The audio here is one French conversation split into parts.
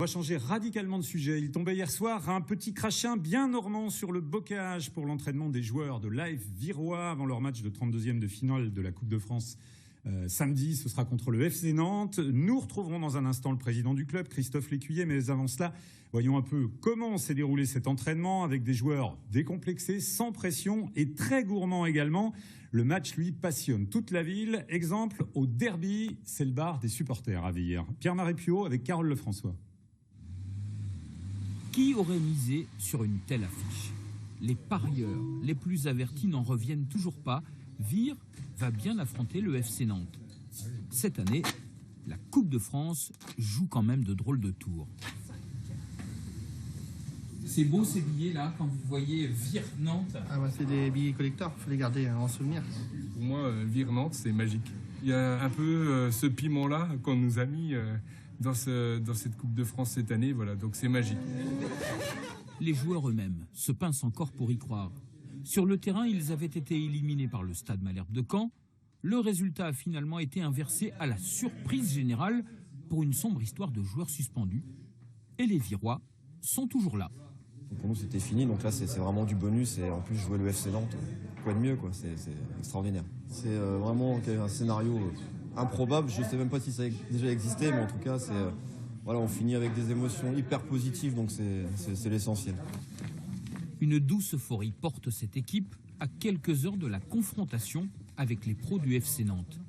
On va changer radicalement de sujet. Il tombait hier soir un petit crachin bien normand sur le bocage pour l'entraînement des joueurs de l'AF Virois avant leur match de 32e de finale de la Coupe de France. Samedi, ce sera contre le FC Nantes. Nous retrouverons dans un instant le président du club, Christophe Lécuyer. Mais avant cela, voyons un peu comment s'est déroulé cet entraînement avec des joueurs décomplexés, sans pression et très gourmands également. Le match, lui, passionne toute la ville. Exemple, au derby, c'est le bar des supporters à Vire. Pierre-Marie Puot avec Carole Lefrançois. Qui aurait misé sur une telle affiche? Les parieurs les plus avertis n'en reviennent toujours pas. Vire va bien affronter le FC Nantes. Cette année, la Coupe de France joue quand même de drôles de tours. C'est beau ces billets là, quand vous voyez Vire Nantes. Ah bah c'est des billets collecteurs, il faut les garder en souvenir. Pour moi, Vire Nantes, c'est magique. Il y a un peu ce piment-là qu'on nous a mis dans cette Coupe de France cette année, voilà, donc c'est magique. Les joueurs eux-mêmes se pincent encore pour y croire. Sur le terrain, ils avaient été éliminés par le Stade Malherbe de Caen. Le résultat a finalement été inversé à la surprise générale pour une sombre histoire de joueurs suspendus. Et les Virois sont toujours là. Pour nous, c'était fini, donc là, c'est vraiment du bonus. Et en plus, jouer le FC Nantes, quoi de mieux, quoi. C'est extraordinaire. C'est vraiment un scénario improbable. Je ne sais même pas si ça a déjà existé, mais en tout cas, voilà, on finit avec des émotions hyper positives, donc c'est l'essentiel. Une douce euphorie porte cette équipe à quelques heures de la confrontation avec les pros du FC Nantes.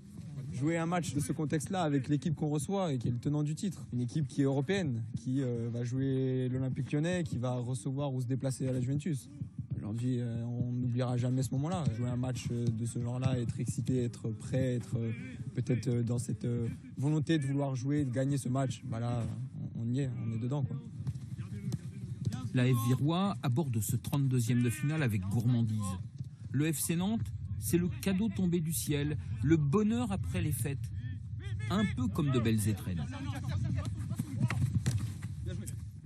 Jouer un match de ce contexte-là avec l'équipe qu'on reçoit et qui est le tenant du titre, une équipe qui est européenne, qui va jouer l'Olympique Lyonnais, qui va recevoir ou se déplacer à la Juventus. Aujourd'hui, on n'oubliera jamais ce moment-là. Jouer un match de ce genre-là, être excité, être prêt, être peut-être dans cette volonté de vouloir jouer, de gagner ce match, bah là, on y est, on est dedans, quoi. La F Virois aborde ce 32e de finale avec gourmandise. Le FC Nantes, c'est le cadeau tombé du ciel, le bonheur après les fêtes. Un peu comme de belles étrennes.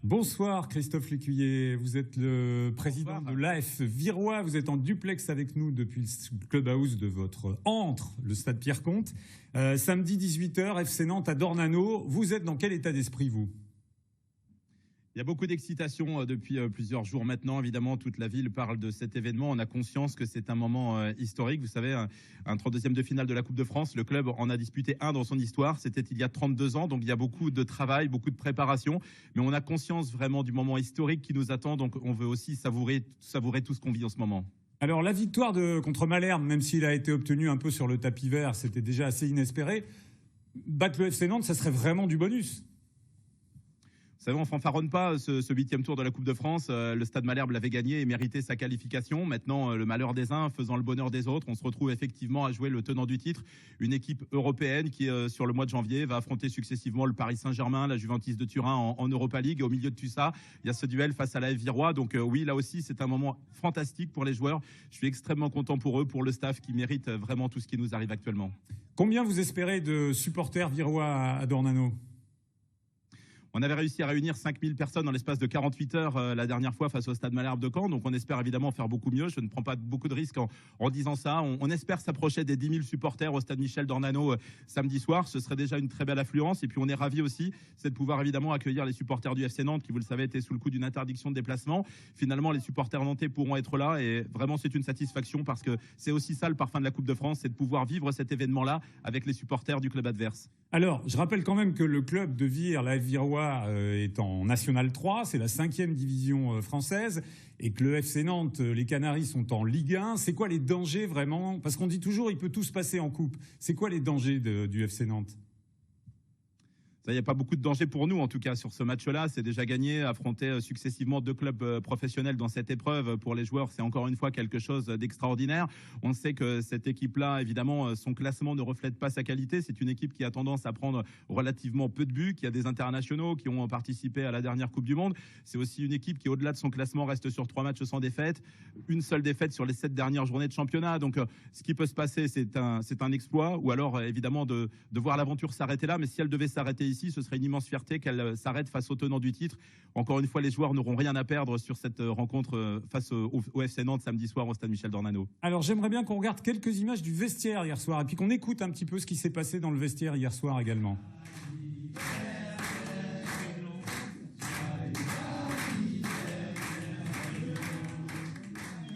Bonsoir Christophe Lécuyer, vous êtes le président de l'AF Virois, vous êtes en duplex avec nous depuis le clubhouse de votre antre, le stade Pierre-Comte. Samedi 18h, FC Nantes à Dornano, vous êtes dans quel état d'esprit vous ? Il y a beaucoup d'excitation depuis plusieurs jours maintenant. Évidemment, toute la ville parle de cet événement. On a conscience que c'est un moment historique. Vous savez, un 32e de finale de la Coupe de France. Le club en a disputé un dans son histoire. C'était il y a 32 ans. Donc, il y a beaucoup de travail, beaucoup de préparation. Mais on a conscience vraiment du moment historique qui nous attend. Donc, on veut aussi savourer tout ce qu'on vit en ce moment. Alors, la victoire contre Malherbe, même s'il a été obtenu un peu sur le tapis vert, c'était déjà assez inespéré. Battre le FC Nantes, ça serait vraiment du bonus. Vous savez, on fanfaronne pas ce 8e tour de la Coupe de France. Le Stade Malherbe l'avait gagné et méritait sa qualification. Maintenant, le malheur des uns faisant le bonheur des autres, on se retrouve effectivement à jouer le tenant du titre. Une équipe européenne qui, sur le mois de janvier, va affronter successivement le Paris Saint-Germain, la Juventus de Turin en Europa League. Et au milieu de tout ça, il y a ce duel face à la F Virois. Donc oui, là aussi, c'est un moment fantastique pour les joueurs. Je suis extrêmement content pour eux, pour le staff qui mérite vraiment tout ce qui nous arrive actuellement. Combien vous espérez de supporters virois à Dornano ? On avait réussi à réunir 5000 personnes dans l'espace de 48 heures la dernière fois face au Stade Malherbe de Caen. Donc on espère évidemment faire beaucoup mieux. Je ne prends pas beaucoup de risques en disant ça. On espère s'approcher des 10 000 supporters au Stade Michel Dornano samedi soir. Ce serait déjà une très belle affluence. Et puis on est ravis aussi, c'est de pouvoir évidemment accueillir les supporters du FC Nantes qui, vous le savez, étaient sous le coup d'une interdiction de déplacement. Finalement, les supporters nantais pourront être là. Et vraiment, c'est une satisfaction parce que c'est aussi ça le parfum de la Coupe de France, c'est de pouvoir vivre cet événement-là avec les supporters du club adverse. Alors, je rappelle quand même que le club de Vire, la F Virois, est en National 3, c'est la 5e division française, et que le FC Nantes, les Canaries sont en Ligue 1. C'est quoi les dangers vraiment ? Parce qu'on dit toujours il peut tout se passer en coupe. C'est quoi les dangers du FC Nantes ? Il n'y a pas beaucoup de danger pour nous, en tout cas, sur ce match-là. C'est déjà gagné, affronter successivement 2 clubs professionnels dans cette épreuve. Pour les joueurs, c'est encore une fois quelque chose d'extraordinaire. On sait que cette équipe-là, évidemment, son classement ne reflète pas sa qualité. C'est une équipe qui a tendance à prendre relativement peu de buts, qui a des internationaux qui ont participé à la dernière Coupe du Monde. C'est aussi une équipe qui, au-delà de son classement, reste sur 3 matchs sans défaite. Une seule défaite sur les 7 dernières journées de championnat. Donc, ce qui peut se passer, c'est un exploit. Ou alors, évidemment, de voir l'aventure s'arrêter là. Mais si elle devait s'arrêter ici, ce serait une immense fierté qu'elle s'arrête face au tenant du titre. Encore une fois, les joueurs n'auront rien à perdre sur cette rencontre face au FC Nantes samedi soir au Stade Michel Dornano. Alors j'aimerais bien qu'on regarde quelques images du vestiaire hier soir et puis qu'on écoute un petit peu ce qui s'est passé dans le vestiaire hier soir également.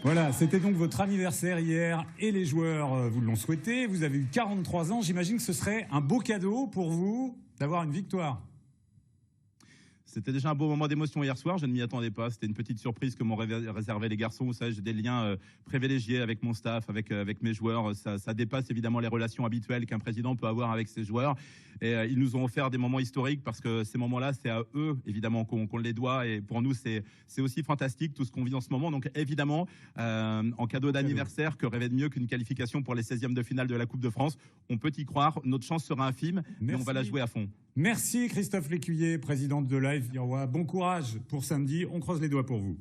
Voilà, c'était donc votre anniversaire hier et les joueurs vous l'ont souhaité. Vous avez eu 43 ans. J'imagine que ce serait un beau cadeau pour vous d'avoir une victoire. C'était déjà un beau moment d'émotion hier soir, je ne m'y attendais pas. C'était une petite surprise que m'ont réservé les garçons. Vous savez, j'ai des liens privilégiés avec mon staff, avec mes joueurs. Ça dépasse évidemment les relations habituelles qu'un président peut avoir avec ses joueurs. Et ils nous ont offert des moments historiques parce que ces moments-là, c'est à eux, évidemment, qu'on les doit. Et pour nous, c'est aussi fantastique tout ce qu'on vit en ce moment. Donc évidemment, en cadeau d'anniversaire, que rêver de mieux qu'une qualification pour les 16e de finale de la Coupe de France? On peut y croire. Notre chance sera infime, mais on va la jouer à fond. Merci Christophe Lécuyer, président de Live Virois. Bon courage pour samedi. On croise les doigts pour vous.